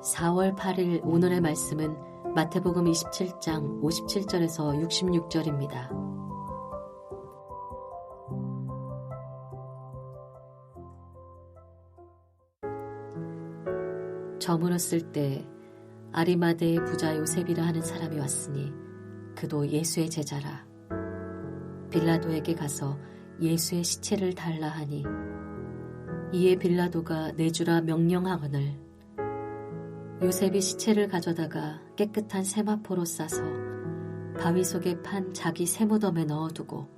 4월 8일 오늘의 말씀은 마태복음 27장 57절에서 66절입니다. 저물었을 때 아리마대의 부자 요셉이라 하는 사람이 왔으니 그도 예수의 제자라. 빌라도에게 가서 예수의 시체를 달라 하니 이에 빌라도가 내주라 명령하거늘 요셉이 시체를 가져다가 깨끗한 세마포로 싸서 바위 속에 판 자기 세무덤에 넣어두고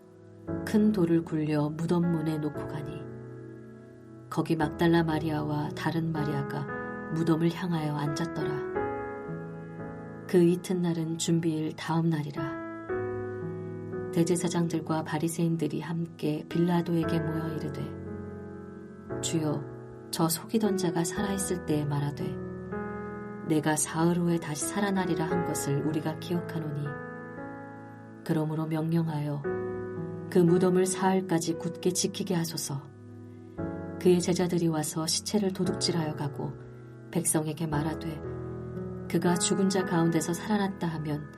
큰 돌을 굴려 무덤 문에 놓고 가니 거기 막달라 마리아와 다른 마리아가 무덤을 향하여 앉았더라. 그 이튿날은 준비일 다음 날이라. 대제사장들과 바리새인들이 함께 빌라도에게 모여 이르되 주여, 저 속이던 자가 살아있을 때에 말하되 내가 사흘 후에 다시 살아나리라 한 것을 우리가 기억하노니 그러므로 명령하여 그 무덤을 사흘까지 굳게 지키게 하소서. 그의 제자들이 와서 시체를 도둑질하여 가고 백성에게 말하되 그가 죽은 자 가운데서 살아났다 하면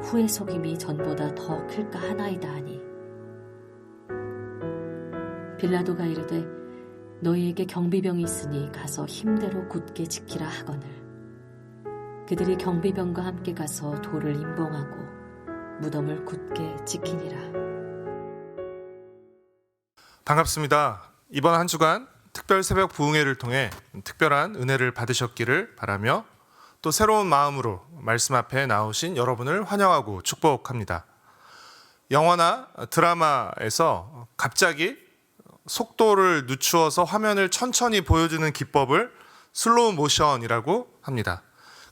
후의 속임이 전보다 더 클까 하나이다 하니 빌라도가 이르되 너희에게 경비병이 있으니 가서 힘대로 굳게 지키라 하거늘 그들이 경비병과 함께 가서 돌을 임봉하고 무덤을 굳게 지키니라. 반갑습니다. 이번 한 주간 특별 새벽 부흥회를 통해 특별한 은혜를 받으셨기를 바라며 또 새로운 마음으로 말씀 앞에 나오신 여러분을 환영하고 축복합니다. 영화나 드라마에서 갑자기 속도를 늦추어서 화면을 천천히 보여주는 기법을 슬로우 모션이라고 합니다.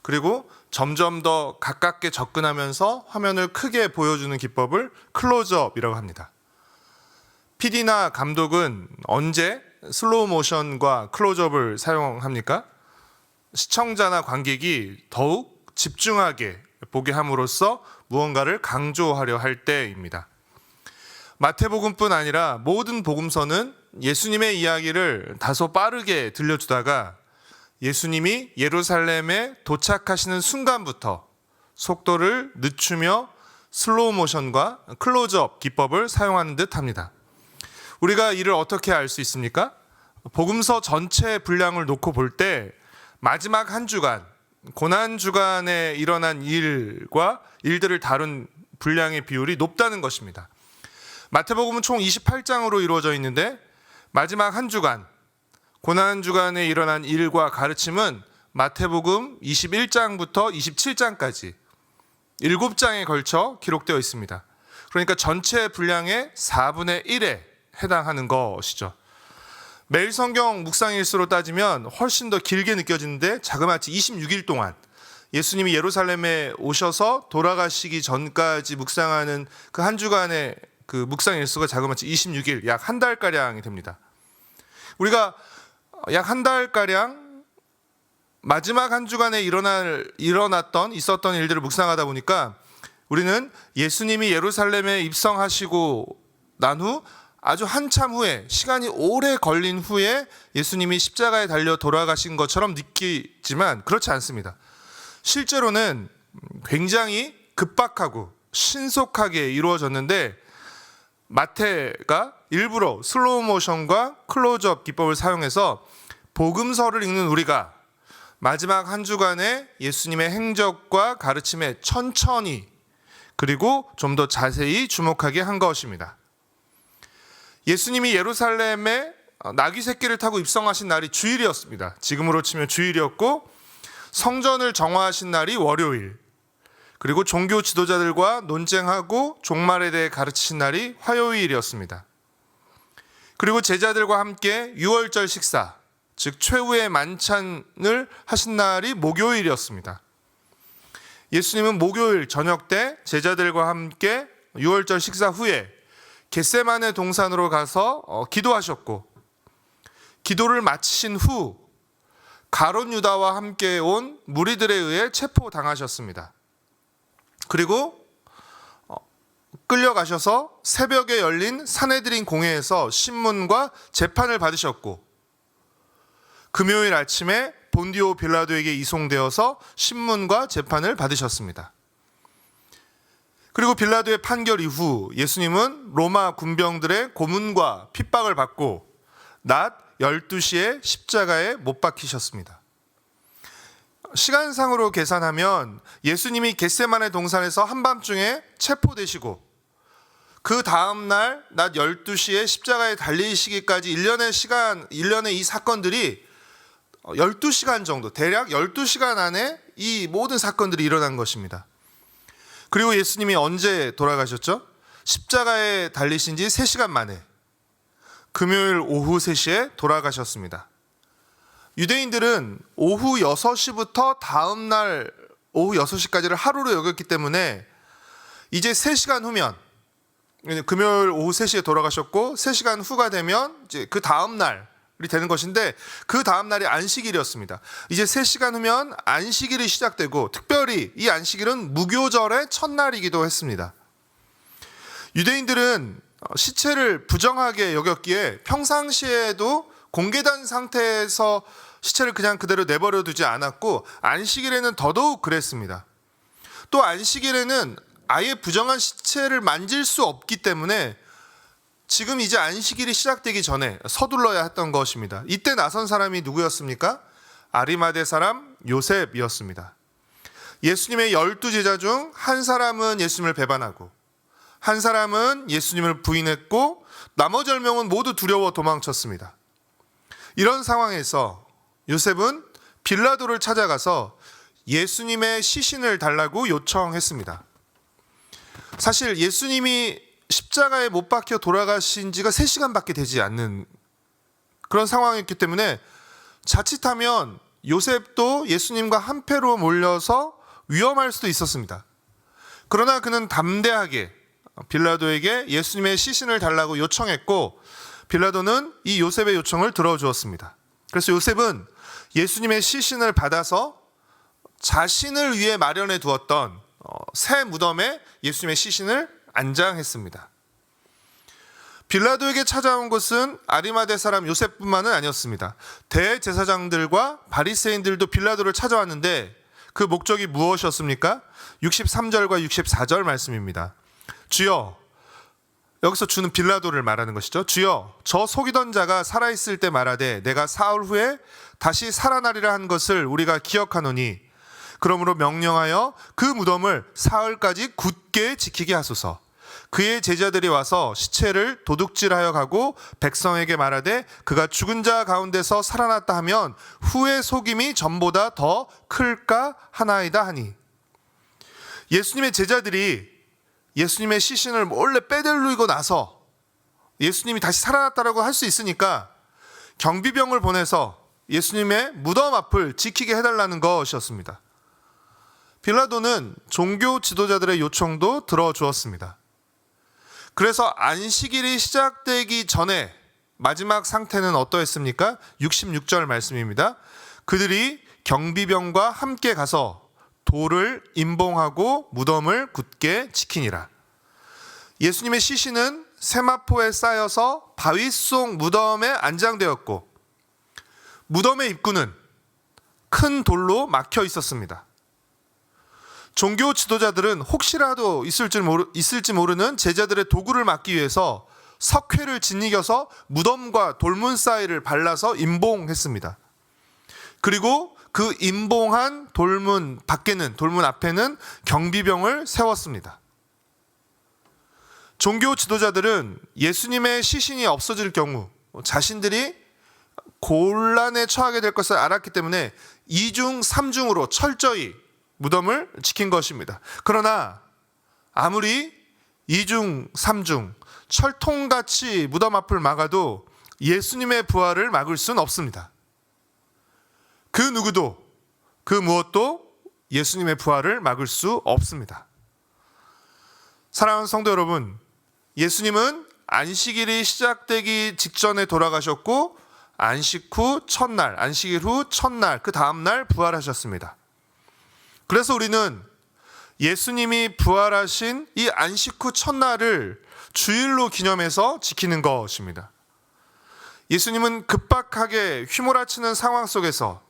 그리고 점점 더 가깝게 접근하면서 화면을 크게 보여주는 기법을 클로즈업이라고 합니다. PD나 감독은 언제 슬로우 모션과 클로즈업을 사용합니까? 시청자나 관객이 더욱 집중하게 보게 함으로써 무언가를 강조하려 할 때입니다. 마태복음뿐 아니라 모든 복음서는 예수님의 이야기를 다소 빠르게 들려주다가 예수님이 예루살렘에 도착하시는 순간부터 속도를 늦추며 슬로우 모션과 클로즈업 기법을 사용하는 듯 합니다. 우리가 이를 어떻게 알 수 있습니까? 복음서 전체 분량을 놓고 볼 때 마지막 한 주간, 고난 주간에 일어난 일과 일들을 다룬 분량의 비율이 높다는 것입니다. 마태복음은 총 28장으로 이루어져 있는데 마지막 한 주간, 고난 주간에 일어난 일과 가르침은 마태복음 21장부터 27장까지 7장에 걸쳐 기록되어 있습니다. 그러니까 전체 분량의 4분의 1에 해당하는 것이죠. 매일 성경 묵상일수로 따지면 훨씬 더 길게 느껴지는데 자그마치 26일 동안 예수님이 예루살렘에 오셔서 돌아가시기 전까지 묵상하는 그 한 주간의 그 묵상일수가 자그마치 26일, 약 한 달가량이 됩니다. 우리가 약 한 달가량 마지막 한 주간에 있었던 일들을 묵상하다 보니까 우리는 예수님이 예루살렘에 입성하시고 난 후 아주 한참 후에, 시간이 오래 걸린 후에 예수님이 십자가에 달려 돌아가신 것처럼 느끼지만 그렇지 않습니다. 실제로는 굉장히 급박하고 신속하게 이루어졌는데 마태가 일부러 슬로우 모션과 클로즈업 기법을 사용해서 복음서를 읽는 우리가 마지막 한 주간의 예수님의 행적과 가르침에 천천히 그리고 좀 더 자세히 주목하게 한 것입니다. 예수님이 예루살렘에 나귀 새끼를 타고 입성하신 날이 주일이었습니다. 지금으로 치면 주일이었고 성전을 정화하신 날이 월요일, 그리고 종교 지도자들과 논쟁하고 종말에 대해 가르치신 날이 화요일이었습니다. 그리고 제자들과 함께 유월절 식사, 즉 최후의 만찬을 하신 날이 목요일이었습니다. 예수님은 목요일 저녁 때 제자들과 함께 유월절 식사 후에 겟세마네 동산으로 가서 기도하셨고 기도를 마치신 후 가롯 유다와 함께 온 무리들에 의해 체포당하셨습니다. 그리고 끌려가셔서 새벽에 열린 산헤드린 공회에서 신문과 재판을 받으셨고 금요일 아침에 본디오 빌라도에게 이송되어서 신문과 재판을 받으셨습니다. 그리고 빌라도의 판결 이후 예수님은 로마 군병들의 고문과 핍박을 받고 낮 12시에 십자가에 못 박히셨습니다. 시간상으로 계산하면 예수님이 겟세마네 동산에서 한밤중에 체포되시고 그 다음날 낮 12시에 십자가에 달리시기까지 1년의 이 사건들이 12시간 정도, 대략 12시간 안에 이 모든 사건들이 일어난 것입니다. 그리고 예수님이 언제 돌아가셨죠? 십자가에 달리신 지 3시간 만에 금요일 오후 3시에 돌아가셨습니다. 유대인들은 오후 6시부터 다음날 오후 6시까지를 하루로 여겼기 때문에 이제 3시간 후면, 금요일 오후 3시에 돌아가셨고 3시간 후가 되면 이제 그 다음 날이 되는 것인데, 그 다음 날이 안식일이었습니다. 이제 3시간 후면 안식일이 시작되고, 특별히 이 안식일은 무교절의 첫날이기도 했습니다. 유대인들은 시체를 부정하게 여겼기에 평상시에도 공개된 상태에서 시체를 그냥 그대로 내버려 두지 않았고, 안식일에는 더더욱 그랬습니다. 또 안식일에는 아예 부정한 시체를 만질 수 없기 때문에 지금 이제 안식일이 시작되기 전에 서둘러야 했던 것입니다. 이때 나선 사람이 누구였습니까? 아리마대 사람 요셉이었습니다. 예수님의 12제자 중 한 사람은 예수님을 배반하고, 한 사람은 예수님을 부인했고, 나머지 10명은 모두 두려워 도망쳤습니다. 이런 상황에서 요셉은 빌라도를 찾아가서 예수님의 시신을 달라고 요청했습니다. 사실 예수님이 십자가에 못 박혀 돌아가신 지가 3시간밖에 되지 않는 그런 상황이었기 때문에 자칫하면 요셉도 예수님과 한패로 몰려서 위험할 수도 있었습니다. 그러나 그는 담대하게 빌라도에게 예수님의 시신을 달라고 요청했고, 빌라도는 이 요셉의 요청을 들어주었습니다. 그래서 요셉은 예수님의 시신을 받아서 자신을 위해 마련해 두었던 새 무덤에 예수님의 시신을 안장했습니다. 빌라도에게 찾아온 것은 아리마대 사람 요셉뿐만은 아니었습니다. 대제사장들과 바리새인들도 빌라도를 찾아왔는데 그 목적이 무엇이었습니까? 63절과 64절 말씀입니다. 주여, 여기서 주는 빌라도를 말하는 것이죠. 주여, 저 속이던 자가 살아있을 때 말하되 내가 사흘 후에 다시 살아나리라 한 것을 우리가 기억하노니, 그러므로 명령하여 그 무덤을 사흘까지 굳게 지키게 하소서. 그의 제자들이 와서 시체를 도둑질하여 가고 백성에게 말하되 그가 죽은 자 가운데서 살아났다 하면 후의 속임이 전보다 더 클까 하나이다 하니. 예수님의 제자들이 예수님의 시신을 몰래 빼들리고 나서 예수님이 다시 살아났다라고 할 수 있으니까 경비병을 보내서 예수님의 무덤 앞을 지키게 해달라는 것이었습니다. 빌라도는 종교 지도자들의 요청도 들어주었습니다. 그래서 안식일이 시작되기 전에 마지막 상태는 어떠했습니까? 66절 말씀입니다. 그들이 경비병과 함께 가서 돌을 임봉하고 무덤을 굳게 지키니라. 예수님의 시신은 세마포에 쌓여서 바위 속 무덤에 안장되었고, 무덤의 입구는 큰 돌로 막혀 있었습니다. 종교 지도자들은 혹시라도 있을지 모르는 제자들의 도구를 막기 위해서 석회를 짓이겨서 무덤과 돌문 사이를 발라서 임봉했습니다. 그리고 그 임봉한 돌문 앞에는 경비병을 세웠습니다. 종교 지도자들은 예수님의 시신이 없어질 경우 자신들이 곤란에 처하게 될 것을 알았기 때문에 2중 3중으로 철저히 무덤을 지킨 것입니다. 그러나 아무리 2중 3중 철통같이 무덤 앞을 막아도 예수님의 부활을 막을 수는 없습니다. 그 누구도 그 무엇도 예수님의 부활을 막을 수 없습니다. 사랑하는 성도 여러분, 예수님은 안식일이 시작되기 직전에 돌아가셨고 안식일 후 첫날 그 다음날 부활하셨습니다. 그래서 우리는 예수님이 부활하신 이 안식 후 첫날을 주일로 기념해서 지키는 것입니다. 예수님은 급박하게 휘몰아치는 상황 속에서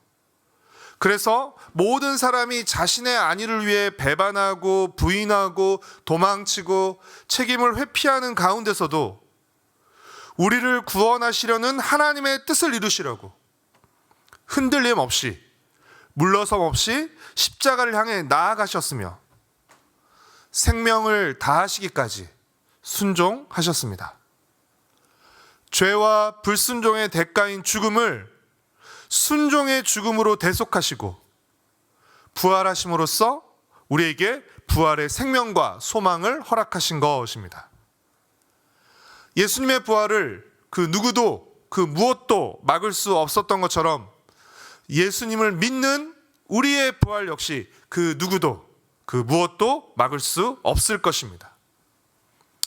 그래서 모든 사람이 자신의 안위를 위해 배반하고 부인하고 도망치고 책임을 회피하는 가운데서도 우리를 구원하시려는 하나님의 뜻을 이루시려고 흔들림 없이 물러섬 없이 십자가를 향해 나아가셨으며 생명을 다하시기까지 순종하셨습니다. 죄와 불순종의 대가인 죽음을 순종의 죽음으로 대속하시고 부활하심으로써 우리에게 부활의 생명과 소망을 허락하신 것입니다. 예수님의 부활을 그 누구도 그 무엇도 막을 수 없었던 것처럼 예수님을 믿는 우리의 부활 역시 그 누구도 그 무엇도 막을 수 없을 것입니다.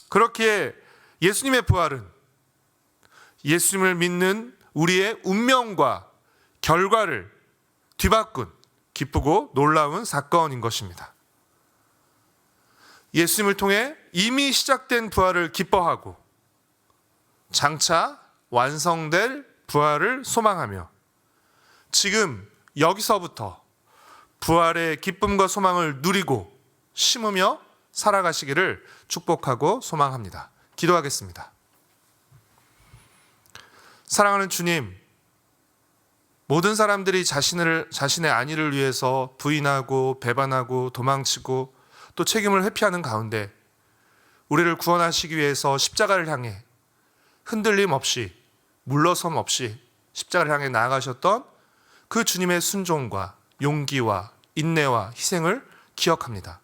그렇기에 예수님의 부활은 예수님을 믿는 우리의 운명과 결과를 뒤바꾼 기쁘고 놀라운 사건인 것입니다. 예수님을 통해 이미 시작된 부활을 기뻐하고 장차 완성될 부활을 소망하며 지금 여기서부터 부활의 기쁨과 소망을 누리고 심으며 살아가시기를 축복하고 소망합니다. 기도하겠습니다. 사랑하는 주님, 모든 사람들이 자신의 안위를 위해서 부인하고 배반하고 도망치고 또 책임을 회피하는 가운데 우리를 구원하시기 위해서 십자가를 향해 흔들림 없이 물러섬 없이 십자가를 향해 나아가셨던 그 주님의 순종과 용기와 인내와 희생을 기억합니다.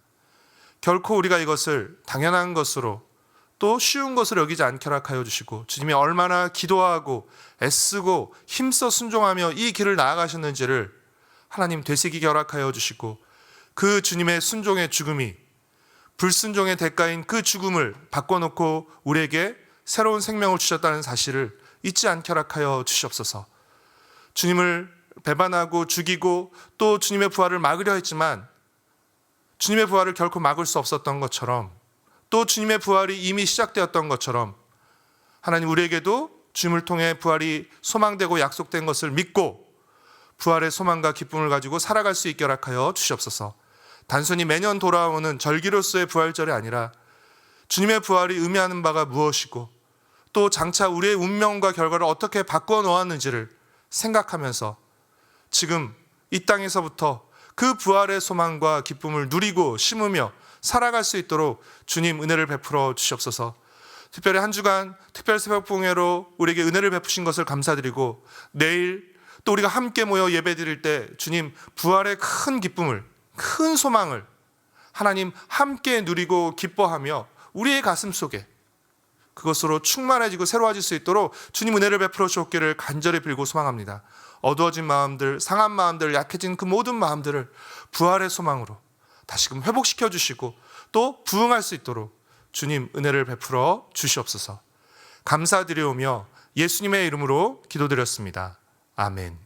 결코 우리가 이것을 당연한 것으로 또 쉬운 것으로 여기지 않게 허락하여 주시고 주님이 얼마나 기도하고 애쓰고 힘써 순종하며 이 길을 나아가셨는지를 하나님 되새기게 허락하여 주시고 그 주님의 순종의 죽음이 불순종의 대가인 그 죽음을 바꿔놓고 우리에게 새로운 생명을 주셨다는 사실을 잊지 않게 허락하여 주시옵소서. 주님을 배반하고 죽이고 또 주님의 부활을 막으려 했지만 주님의 부활을 결코 막을 수 없었던 것처럼 또 주님의 부활이 이미 시작되었던 것처럼 하나님 우리에게도 주님을 통해 부활이 소망되고 약속된 것을 믿고 부활의 소망과 기쁨을 가지고 살아갈 수 있게 허락하여 주시옵소서. 단순히 매년 돌아오는 절기로서의 부활절이 아니라 주님의 부활이 의미하는 바가 무엇이고 또 장차 우리의 운명과 결과를 어떻게 바꿔 놓았는지를 생각하면서 지금 이 땅에서부터 그 부활의 소망과 기쁨을 누리고 심으며 살아갈 수 있도록 주님 은혜를 베풀어 주시옵소서. 특별히 한 주간 특별 새벽봉회로 우리에게 은혜를 베푸신 것을 감사드리고 내일 또 우리가 함께 모여 예배드릴 때 주님 부활의 큰 기쁨을 큰 소망을 하나님 함께 누리고 기뻐하며 우리의 가슴 속에 그것으로 충만해지고 새로워질 수 있도록 주님 은혜를 베풀어 주옵기를 간절히 빌고 소망합니다. 어두워진 마음들, 상한 마음들, 약해진 그 모든 마음들을 부활의 소망으로 다시금 회복시켜 주시고 또 부응할 수 있도록 주님 은혜를 베풀어 주시옵소서. 감사드리오며 예수님의 이름으로 기도드렸습니다. 아멘.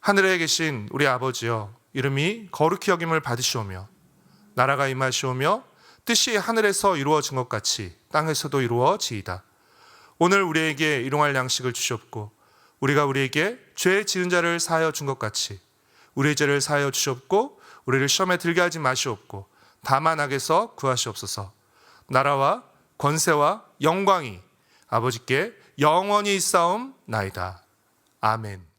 하늘에 계신 우리 아버지여, 이름이 거룩히 여김을 받으시오며 나라가 임하시오며 뜻이 하늘에서 이루어진 것 같이 땅에서도 이루어지이다. 오늘 우리에게 일용할 양식을 주시옵고 우리가 우리에게 죄 지은 자를 사하여 준 것 같이 우리의 죄를 사하여 주시옵고 우리를 시험에 들게 하지 마시옵고 다만 악에서 구하시옵소서. 나라와 권세와 영광이 아버지께 영원히 있사옵나이다. 아멘.